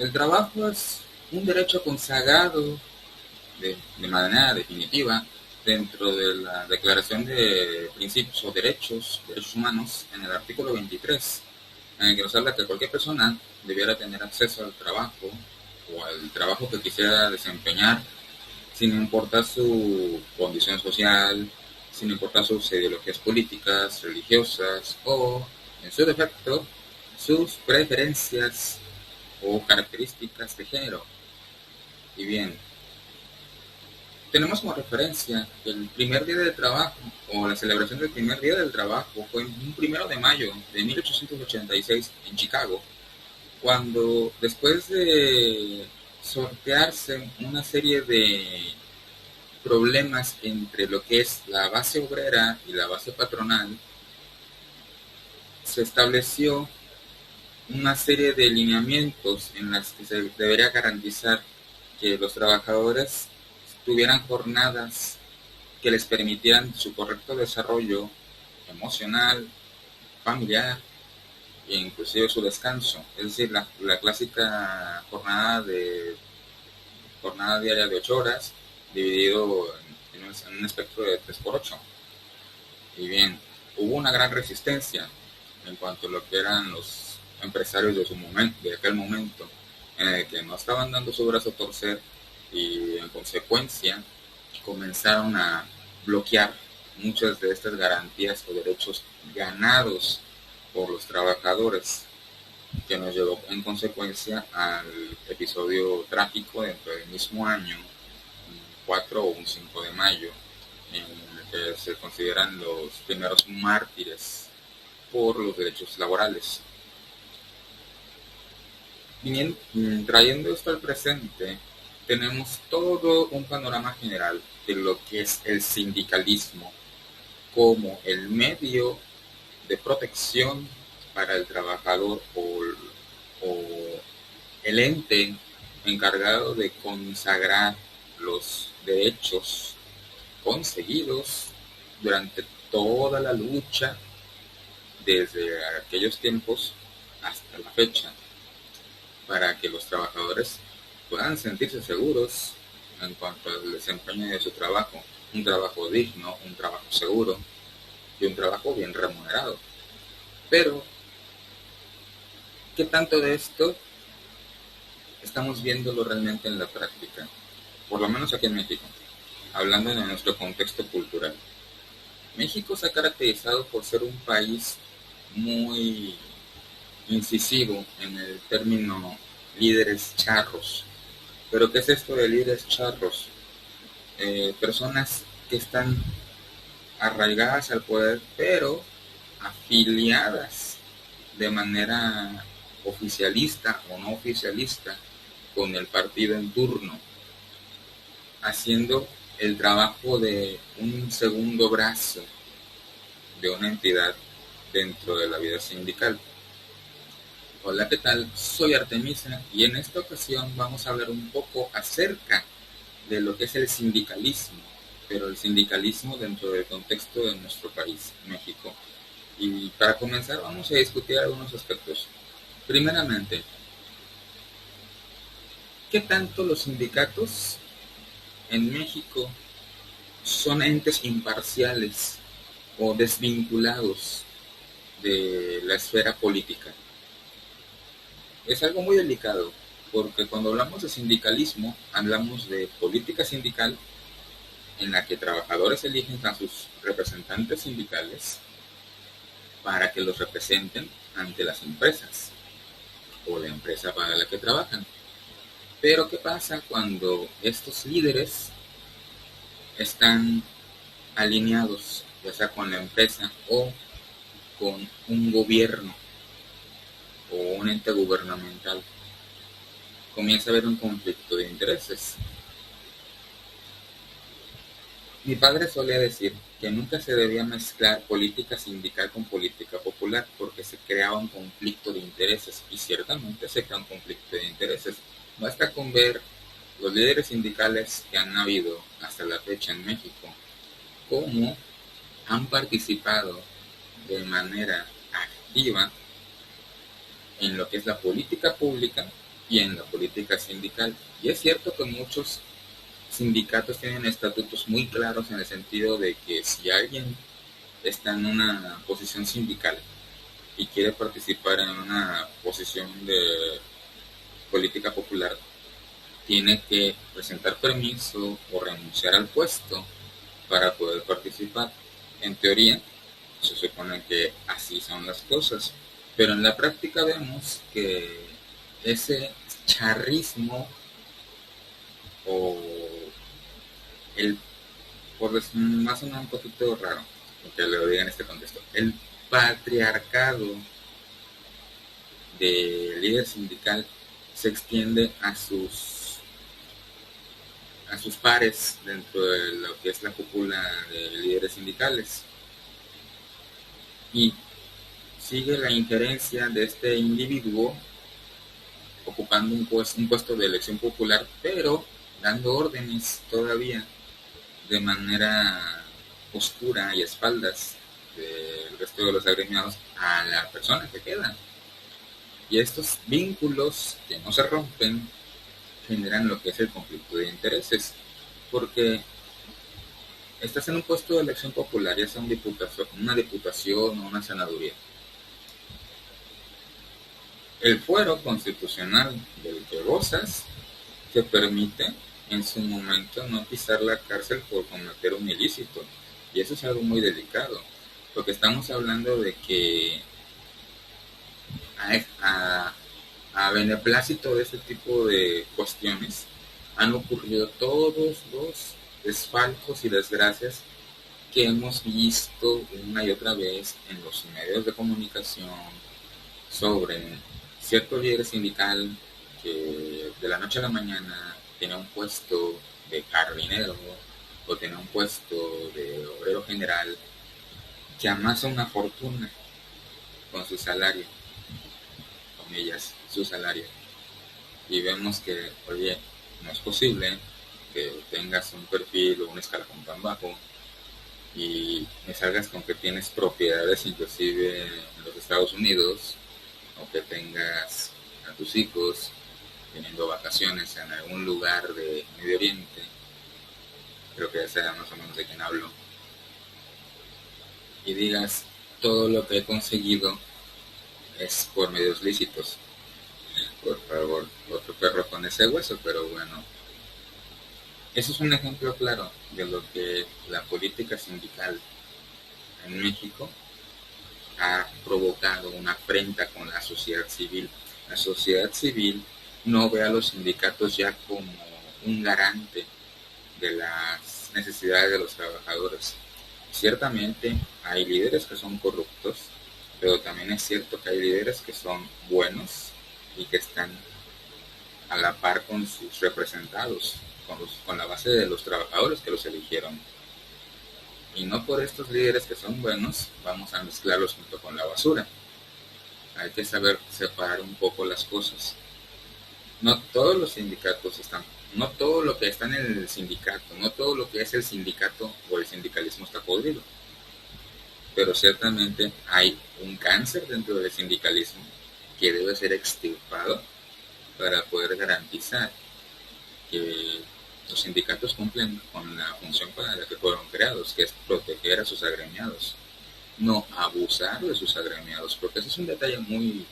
El trabajo es un derecho consagrado de manera definitiva dentro de la Declaración de Principios o Derechos Humanos en el artículo 23, en el que nos habla que cualquier persona debiera tener acceso al trabajo o al trabajo que quisiera desempeñar sin importar su condición social, sin importar sus ideologías políticas, religiosas o, en su defecto, sus preferencias o características de género. Y bien, tenemos como referencia que el primer día del trabajo o la celebración del primer día del trabajo fue un 1 de mayo de 1886 en Chicago, cuando después de sortearse una serie de problemas entre lo que es la base obrera y la base patronal, se estableció una serie de lineamientos en las que se debería garantizar que los trabajadores tuvieran jornadas que les permitieran su correcto desarrollo emocional, familiar e inclusive su descanso. Es decir, la clásica jornada diaria de 8 horas dividido en un espectro de 3 por 8. Y bien, hubo una gran resistencia en cuanto a lo que eran los empresarios de su momento, de aquel momento, en el que no estaban dando su brazo a torcer y en consecuencia comenzaron a bloquear muchas de estas garantías o derechos ganados por los trabajadores, que nos llevó en consecuencia al episodio trágico dentro del mismo año, un 4 o un 5 de mayo, en el que se consideran los primeros mártires por los derechos laborales. Bien, trayendo esto al presente, tenemos todo un panorama general de lo que es el sindicalismo como el medio de protección para el trabajador o el ente encargado de consagrar los derechos conseguidos durante toda la lucha desde aquellos tiempos hasta la fecha, para que los trabajadores puedan sentirse seguros en cuanto al desempeño de su trabajo, un trabajo digno, un trabajo seguro y un trabajo bien remunerado. Pero, ¿qué tanto de esto estamos viéndolo realmente en la práctica? Por lo menos aquí en México, hablando de nuestro contexto cultural. México se ha caracterizado por ser un país muy incisivo en el término líderes charros. ¿Pero qué es esto de líderes charros? Personas que están arraigadas al poder, pero afiliadas de manera oficialista o no oficialista con el partido en turno, haciendo el trabajo de un segundo brazo de una entidad dentro de la vida sindical. Hola, ¿qué tal? Soy Artemisa y en esta ocasión vamos a hablar un poco acerca de lo que es el sindicalismo, pero el sindicalismo dentro del contexto de nuestro país, México. Y para comenzar vamos a discutir algunos aspectos. Primeramente, ¿qué tanto los sindicatos en México son entes imparciales o desvinculados de la esfera política? Es algo muy delicado, porque cuando hablamos de sindicalismo, hablamos de política sindical en la que trabajadores eligen a sus representantes sindicales para que los representen ante las empresas o la empresa para la que trabajan. Pero ¿qué pasa cuando estos líderes están alineados, ya sea con la empresa o con un gobierno o un ente gubernamental? Comienza a haber un conflicto de intereses. Mi padre solía decir que nunca se debía mezclar política sindical con política popular porque se creaba un conflicto de intereses, y ciertamente se crea un conflicto de intereses. Basta con ver los líderes sindicales que han habido hasta la fecha en México, cómo han participado de manera activa en lo que es la política pública y en la política sindical. Y es cierto que muchos sindicatos tienen estatutos muy claros en el sentido de que si alguien está en una posición sindical y quiere participar en una posición de política popular, tiene que presentar permiso o renunciar al puesto para poder participar. En teoría, se supone que así son las cosas, pero en la práctica vemos que ese charrismo o el, por más o menos un poquito raro, que lo diga en este contexto, el patriarcado del líder sindical se extiende a sus pares dentro de lo que es la cúpula de líderes sindicales y sigue la injerencia de este individuo ocupando un puesto de elección popular, pero dando órdenes todavía de manera oscura y a espaldas del resto de los agremiados a la persona que queda. Y estos vínculos que no se rompen generan lo que es el conflicto de intereses, porque estás en un puesto de elección popular, ya sea una diputación o una senaduría. El fuero constitucional del que gozas te permite en su momento no pisar la cárcel por cometer un ilícito. Y eso es algo muy delicado, porque estamos hablando de que a beneplácito de este tipo de cuestiones han ocurrido todos los desfalcos y desgracias que hemos visto una y otra vez en los medios de comunicación sobre cierto líder sindical que de la noche a la mañana tenía un puesto de carabinero o tenía un puesto de obrero general que amasa una fortuna con su salario, comillas, su salario. Y vemos que, oye, no es posible que tengas un perfil o un escalafón tan bajo y me salgas con que tienes propiedades inclusive en los Estados Unidos o que tengas a tus hijos teniendo vacaciones en algún lugar de Medio Oriente, creo que ya sea más o menos de quién hablo, y digas todo lo que he conseguido es por medios lícitos. Por favor, otro perro con ese hueso, pero bueno, eso es un ejemplo claro de lo que la política sindical en México ha provocado una afrenta con la sociedad civil. La sociedad civil no ve a los sindicatos ya como un garante de las necesidades de los trabajadores. Ciertamente hay líderes que son corruptos, pero también es cierto que hay líderes que son buenos y que están a la par con sus representados, con la base de los trabajadores que los eligieron. Y no por estos líderes que son buenos vamos a mezclarlos junto con la basura. Hay que saber separar un poco las cosas. No todos los sindicatos están, no todo lo que está en el sindicato, no todo lo que es el sindicato o el sindicalismo está podrido. Pero ciertamente hay un cáncer dentro del sindicalismo que debe ser extirpado para poder garantizar que los sindicatos cumplen con la función para la que fueron creados, que es proteger a sus agremiados, no abusar de sus agremiados, porque ese es un detalle muy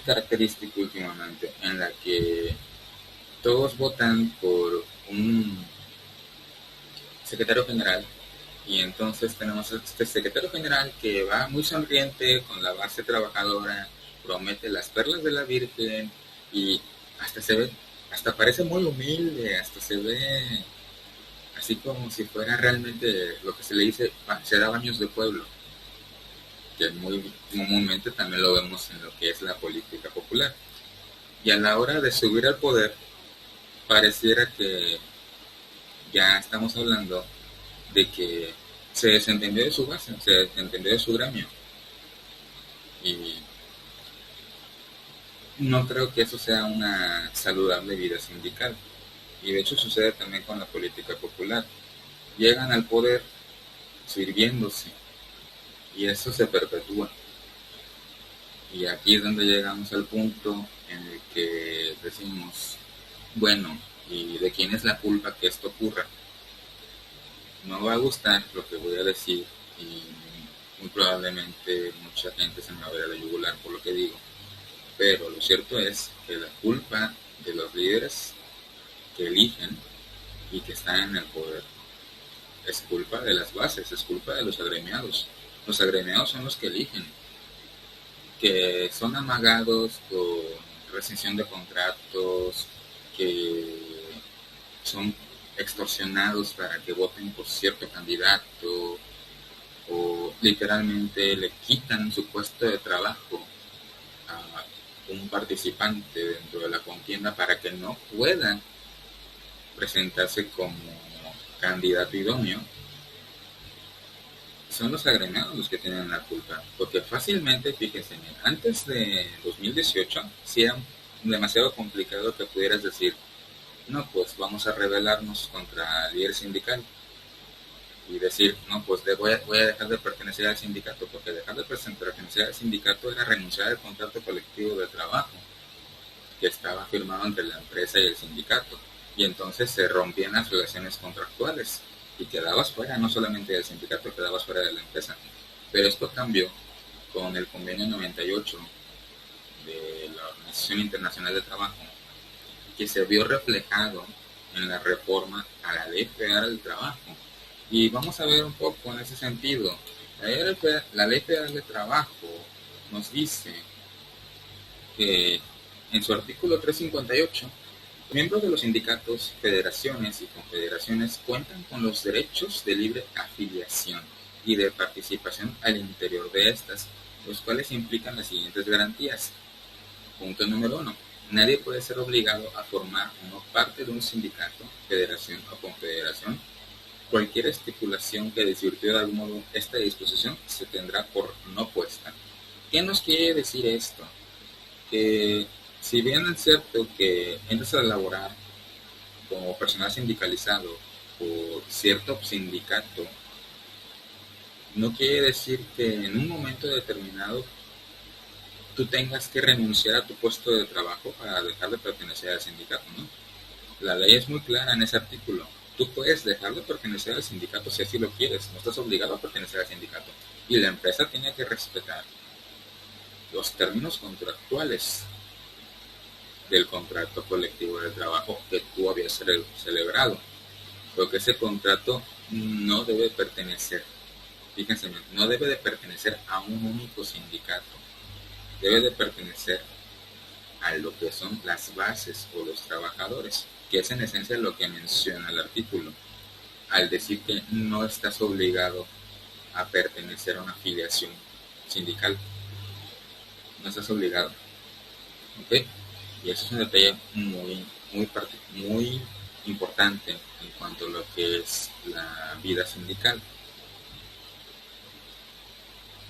característico últimamente, en la que todos votan por un secretario general y entonces tenemos este secretario general que va muy sonriente con la base trabajadora, promete las perlas de la Virgen y hasta parece muy humilde, hasta se ve así como si fuera realmente lo que se le dice, se da baños de pueblo, que muy comúnmente también lo vemos en lo que es la política popular. Y a la hora de subir al poder, pareciera que ya estamos hablando de que se desentendió de su base, se desentendió de su gremio. Y no creo que eso sea una saludable vida sindical. Y de hecho sucede también con la política popular. Llegan al poder sirviéndose y eso se perpetúa. Y aquí es donde llegamos al punto en el que decimos, bueno, ¿y de quién es la culpa que esto ocurra? No va a gustar lo que voy a decir y muy probablemente mucha gente se me va a ver a la yugular por lo que digo, pero lo cierto es que la culpa de los líderes que eligen y que están en el poder es culpa de las bases, es culpa de los agremiados. Los agremiados son los que eligen, que son amagados con rescisión de contratos, que son extorsionados para que voten por cierto candidato, o literalmente le quitan su puesto de trabajo a un participante dentro de la contienda para que no pueda presentarse como candidato idóneo. Son los agremiados los que tienen la culpa, porque fácilmente, fíjense, antes de 2018 sí era demasiado complicado que pudieras decir, no, pues vamos a rebelarnos contra el líder sindical y decir, no, pues voy a dejar de pertenecer al sindicato, porque dejar de pertenecer al sindicato era renunciar al contrato colectivo de trabajo que estaba firmado entre la empresa y el sindicato, y entonces se rompían las relaciones contractuales y quedabas fuera, no solamente del sindicato, quedabas fuera de la empresa. Pero esto cambió con el convenio 98 de la Organización Internacional de Trabajo, que se vio reflejado en la reforma a la Ley Federal del Trabajo. Y vamos a ver un poco en ese sentido. La Ley Federal de Trabajo nos dice que en su artículo 358, miembros de los sindicatos, federaciones y confederaciones cuentan con los derechos de libre afiliación y de participación al interior de estas, los cuales implican las siguientes garantías. Punto número 1. Nadie puede ser obligado a formar o no parte de un sindicato, federación o confederación. Cualquier estipulación que desvirtúe de algún modo esta disposición se tendrá por no puesta. ¿Qué nos quiere decir esto? Que si bien es cierto que entras a laborar como personal sindicalizado por cierto sindicato, no quiere decir que en un momento determinado tú tengas que renunciar a tu puesto de trabajo para dejar de pertenecer al sindicato, ¿no? La ley es muy clara en ese artículo. Tú puedes dejar de pertenecer al sindicato si así lo quieres, no estás obligado a pertenecer al sindicato. Y la empresa tiene que respetar los términos contractuales del contrato colectivo de trabajo que tú habías celebrado, porque ese contrato no debe pertenecer, fíjense bien, no debe de pertenecer a un único sindicato, debe de pertenecer a lo que son las bases o los trabajadores, que es en esencia lo que menciona el artículo, al decir que no estás obligado a pertenecer a una afiliación sindical, no estás obligado, ¿ok? Y eso es un detalle muy importante en cuanto a lo que es la vida sindical.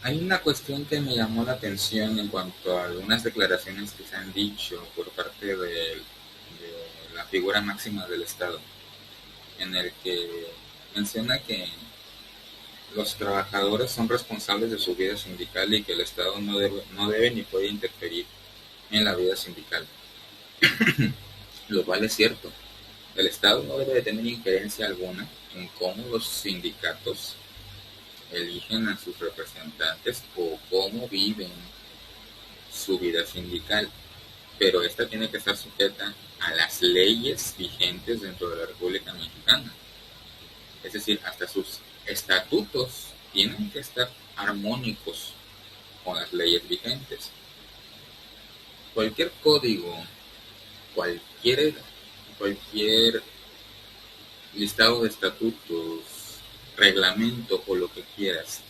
Hay una cuestión que me llamó la atención en cuanto a algunas declaraciones que se han dicho por parte de la figura máxima del Estado, en el que menciona que los trabajadores son responsables de su vida sindical y que el Estado no debe ni puede interferir en la vida sindical. Lo cual es cierto. El Estado no debe de tener injerencia alguna en cómo los sindicatos eligen a sus representantes o cómo viven su vida sindical, pero esta tiene que estar sujeta a las leyes vigentes dentro de la República Mexicana. Es decir, hasta sus estatutos tienen que estar armónicos con las leyes vigentes. Cualquier código, cualquier listado de estatutos, reglamento o lo que quieras,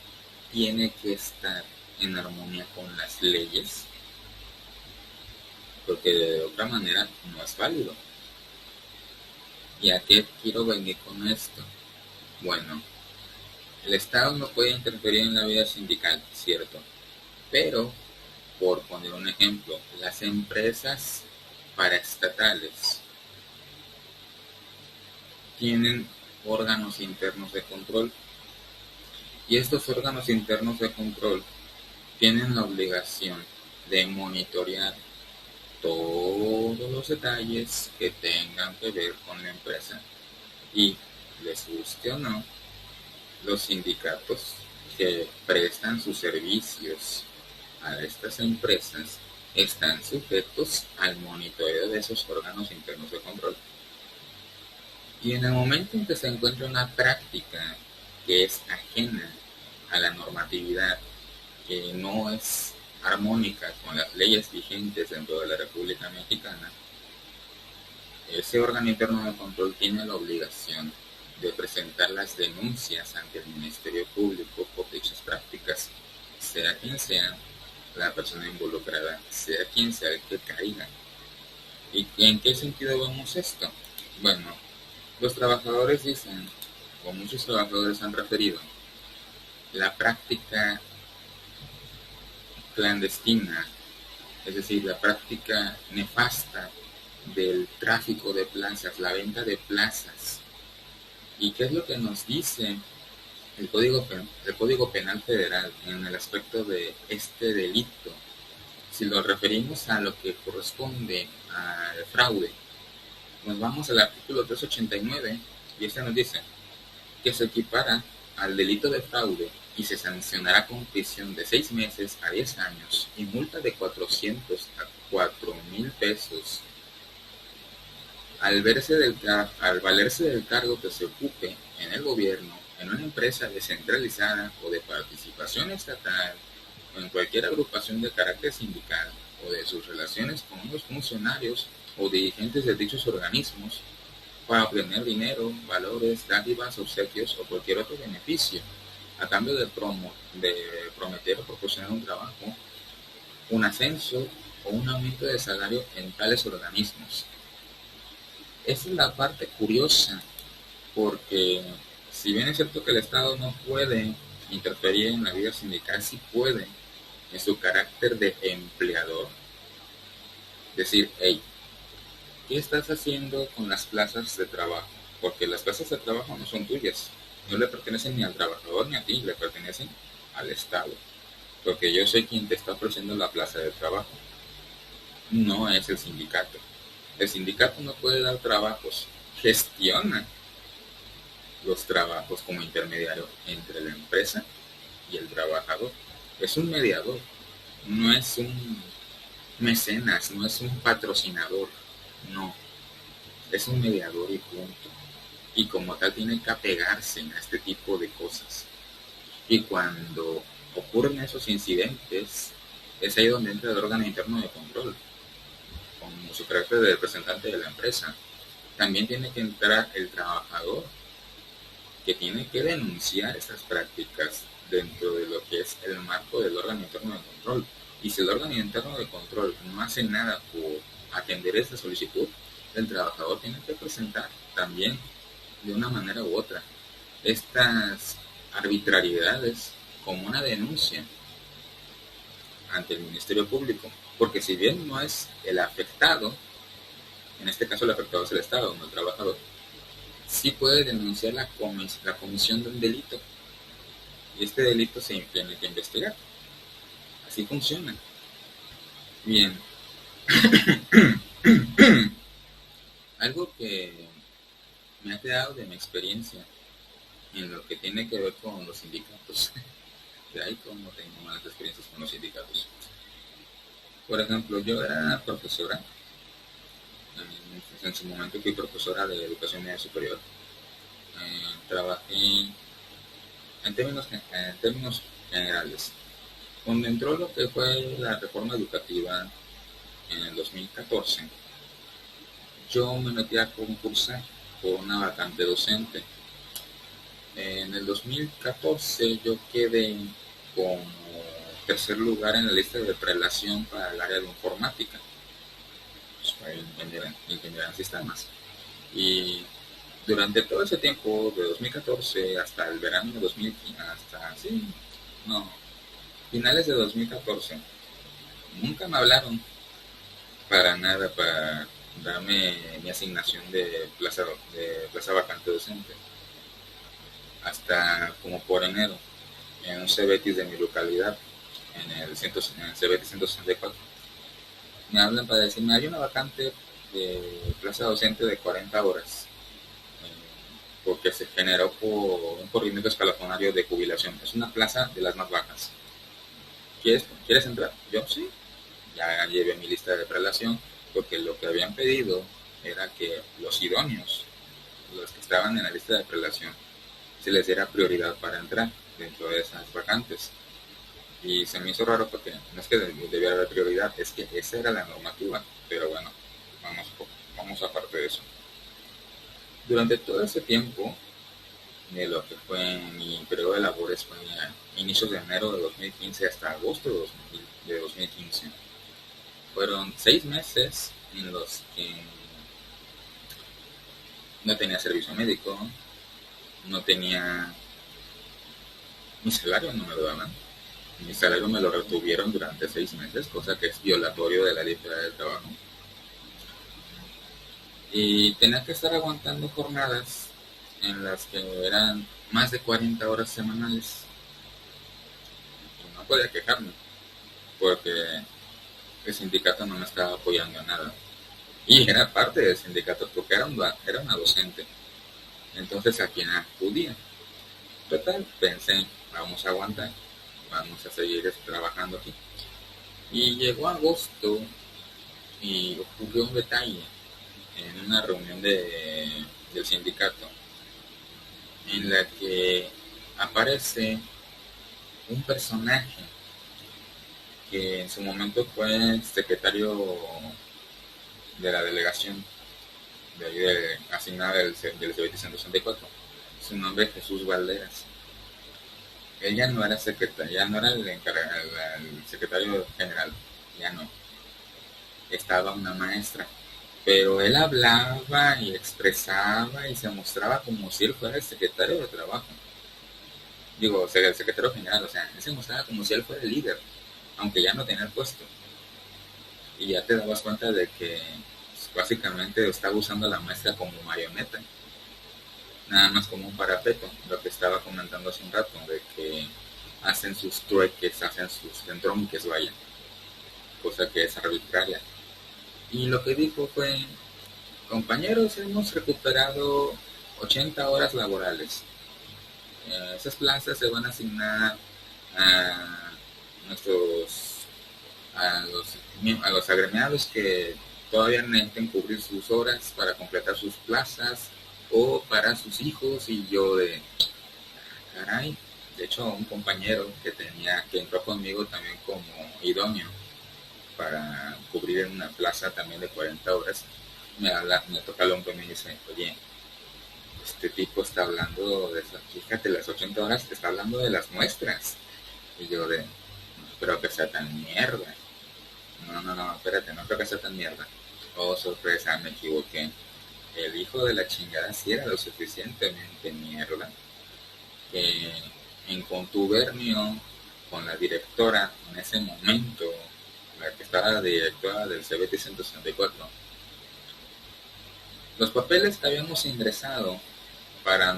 tiene que estar en armonía con las leyes, porque de otra manera no es válido. ¿Y a qué quiero venir con esto? Bueno, el Estado no puede interferir en la vida sindical, cierto, pero, por poner un ejemplo, las empresas paraestatales tienen órganos internos de control, y estos órganos internos de control tienen la obligación de monitorear todos los detalles que tengan que ver con la empresa. Y les guste o no, los sindicatos que prestan sus servicios a estas empresas están sujetos al monitoreo de esos órganos internos de control. Y en el momento en que se encuentra una práctica que es ajena a la normatividad, que no es armónica con las leyes vigentes dentro de la República Mexicana, ese órgano interno de control tiene la obligación de presentar las denuncias ante el Ministerio Público por dichas prácticas, sea quien sea la persona involucrada, sea quien sea el que caiga. ¿Y en qué sentido vemos esto? Bueno, los trabajadores dicen, o muchos trabajadores han referido, la práctica clandestina, es decir, la práctica nefasta del tráfico de plazas, la venta de plazas. ¿Y qué es lo que nos dice el Código Penal Federal en el aspecto de este delito? Si lo referimos a lo que corresponde al fraude, nos vamos al artículo 389 y este nos dice que se equipara al delito de fraude y se sancionará con prisión de 6 meses a 10 años y multa de 400 a 4,000 pesos al valerse del cargo que se ocupe en el gobierno, en una empresa descentralizada o de participación estatal o en cualquier agrupación de carácter sindical o de sus relaciones con los funcionarios o dirigentes de dichos organismos para obtener dinero, valores, dádivas, obsequios o cualquier otro beneficio a cambio de prometer o proporcionar un trabajo, un ascenso o un aumento de salario en tales organismos. Esa es la parte curiosa, porque si bien es cierto que el Estado no puede interferir en la vida sindical, sí puede en su carácter de empleador decir, hey, ¿qué estás haciendo con las plazas de trabajo? Porque las plazas de trabajo no son tuyas, no le pertenecen ni al trabajador ni a ti, le pertenecen al Estado, porque yo soy quien te está ofreciendo la plaza de trabajo, no es el sindicato. El sindicato no puede dar trabajos, gestiona los trabajos como intermediario entre la empresa y el trabajador. Es un mediador, no es un mecenas, no es un patrocinador, no, es un mediador y punto. Y como tal tiene que apegarse a este tipo de cosas. Y cuando ocurren esos incidentes, es ahí donde entra el órgano interno de control, con su carácter de representante de la empresa. También tiene que entrar el trabajador, que tiene que denunciar estas prácticas dentro de lo que es el marco del órgano interno de control. Y si el órgano interno de control no hace nada por atender esta solicitud, el trabajador tiene que presentar también, de una manera u otra, estas arbitrariedades como una denuncia ante el Ministerio Público. Porque si bien no es el afectado, en este caso el afectado es el Estado, no el trabajador, sí puede denunciar la comisión de un delito. Y este delito se tiene que investigar. Así funciona. Bien. Algo que me ha quedado de mi experiencia en lo que tiene que ver con los sindicatos. De ahí como tengo malas experiencias con los sindicatos. Por ejemplo, yo era profesora. En su momento fui profesora de educación media superior. Trabajé en términos generales. Cuando entró lo que fue la reforma educativa en el 2014, yo me metí a concursar por una vacante docente. En el 2014 yo quedé como tercer lugar en la lista de prelación para el área de informática, pues, ingeniería en sistemas. Y durante todo ese tiempo, de 2014 hasta el verano de 2015, finales de 2014, nunca me hablaron para nada para darme mi asignación de plaza vacante docente. Hasta como por enero, en un Cebetis de mi localidad, en el CBT 164. Me hablan para decirme, hay una vacante de plaza docente de 40 horas, porque se generó por un corrimiento escalafonario de jubilación. Es una plaza de las más bajas. ¿Quieres entrar? Yo sí. Ya llevé mi lista de prelación, porque lo que habían pedido era que los idóneos, los que estaban en la lista de prelación, se les diera prioridad para entrar dentro de esas vacantes. Y se me hizo raro porque no es que debiera haber prioridad, es que esa era la normativa. Pero bueno, vamos aparte de eso. Durante todo ese tiempo, de lo que fue mi periodo de labores, fue a inicios de enero de 2015 hasta agosto de 2015. Fueron 6 meses en los que no tenía servicio médico, no tenía... Mi salario no me lo daban. Mi salario me lo retuvieron durante 6 meses, cosa que es violatorio de la libertad del trabajo. Y tenía que estar aguantando jornadas en las que eran más de 40 horas semanales. Y no podía quejarme, porque el sindicato no me estaba apoyando en nada. Y era parte del sindicato porque era una docente. Entonces, ¿a quién acudía? Total, pensé, vamos a aguantar, vamos a seguir trabajando aquí. Y llegó agosto y ocurrió un detalle en una reunión del sindicato en la que aparece un personaje que en su momento fue secretario de la delegación de ahí asignada del CBT 164. Su nombre es Jesús Valderas. Él ya no era secretario, ya no era el secretario general, ya no. Estaba una maestra, pero él hablaba y expresaba y se mostraba como si él fuera el secretario de trabajo. Digo, el secretario general, o sea, él se mostraba como si él fuera el líder, aunque ya no tenía el puesto. Y ya te dabas cuenta de que pues, básicamente estaba usando a la maestra como marioneta, nada más como un parapeto, lo que estaba comentando hace un rato, de que hacen sus trueques, hacen sus entronques, vaya, cosa que es arbitraria. Y lo que dijo fue, compañeros, hemos recuperado 80 horas laborales. Esas plazas se van a asignar a nuestros a los agremiados que todavía necesiten cubrir sus horas para completar sus plazas o para sus hijos. Y yo de caray, de hecho un compañero que entró conmigo también como idóneo para cubrir en una plaza también de 40 horas, me toca el hombro y me dice, oye, este tipo está hablando de eso, fíjate, las 80 horas te está hablando de las muestras. Y yo de, no creo que sea tan mierda. No, espérate, no creo que sea tan mierda. Oh, sorpresa, me equivoqué. El hijo de la chingada sí era lo suficientemente mierda que en contubernio con la directora en ese momento, la que estaba la directora del CBT 164, los papeles que habíamos ingresado para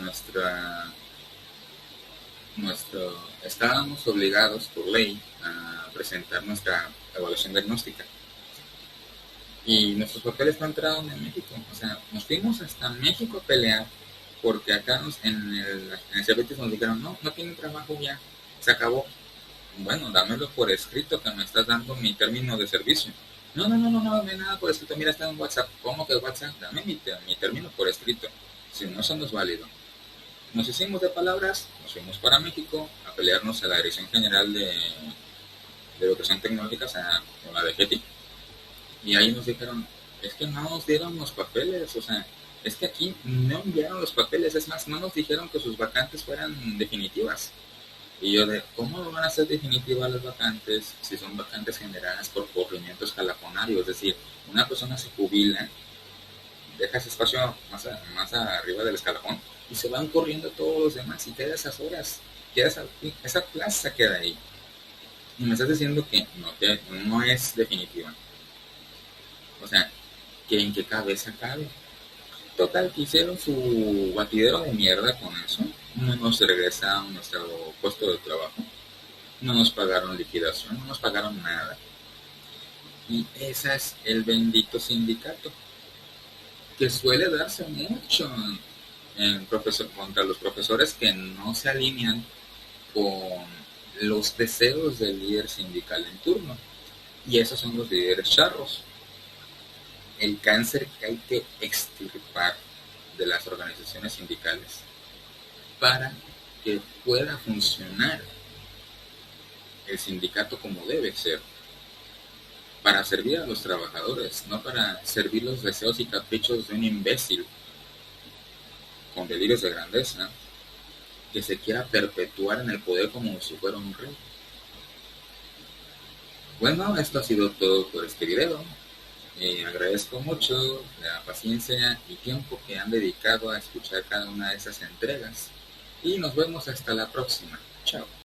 estábamos obligados por ley a presentar nuestra evaluación diagnóstica. Y nuestros papeles no entraron en México. O sea, nos fuimos hasta México a pelear porque acá en el CBT nos dijeron, no tienen trabajo ya, se acabó. Bueno, dámelo por escrito que me estás dando mi término de servicio. No, dame nada por escrito, mira, está en WhatsApp. ¿Cómo que WhatsApp? Dame mi término por escrito. Si no, eso no es válido. Nos hicimos de palabras, nos fuimos para México a pelearnos a la Dirección General de Educación Tecnológica, o sea, con la de GETI. Y ahí nos dijeron, es que no nos dieron los papeles, o sea, es que aquí no enviaron los papeles, es más, no nos dijeron que sus vacantes fueran definitivas. Y yo de, ¿cómo van a ser definitivas las vacantes si son vacantes generadas por corrimiento escalafonario? Es decir, una persona se jubila, deja ese espacio más arriba del escalafón y se van corriendo todos los demás y queda esas horas, esa plaza queda ahí. Y me estás diciendo que no es definitiva. O sea, que en qué cabeza cabe. Total, que hicieron su batidero de mierda con eso. No nos regresaron nuestro puesto de trabajo. no nos pagaron liquidación, no nos pagaron nada. Y ese es el bendito sindicato, que suele darse mucho contra los profesores que no se alinean con los deseos del líder sindical en turno. Y esos son los líderes charros. El cáncer que hay que extirpar de las organizaciones sindicales para que pueda funcionar el sindicato como debe ser, para servir a los trabajadores, no para servir los deseos y caprichos de un imbécil con delirios de grandeza que se quiera perpetuar en el poder como si fuera un rey. Bueno, esto ha sido todo por este video. Agradezco mucho la paciencia y tiempo que han dedicado a escuchar cada una de esas entregas y nos vemos hasta la próxima. Chao.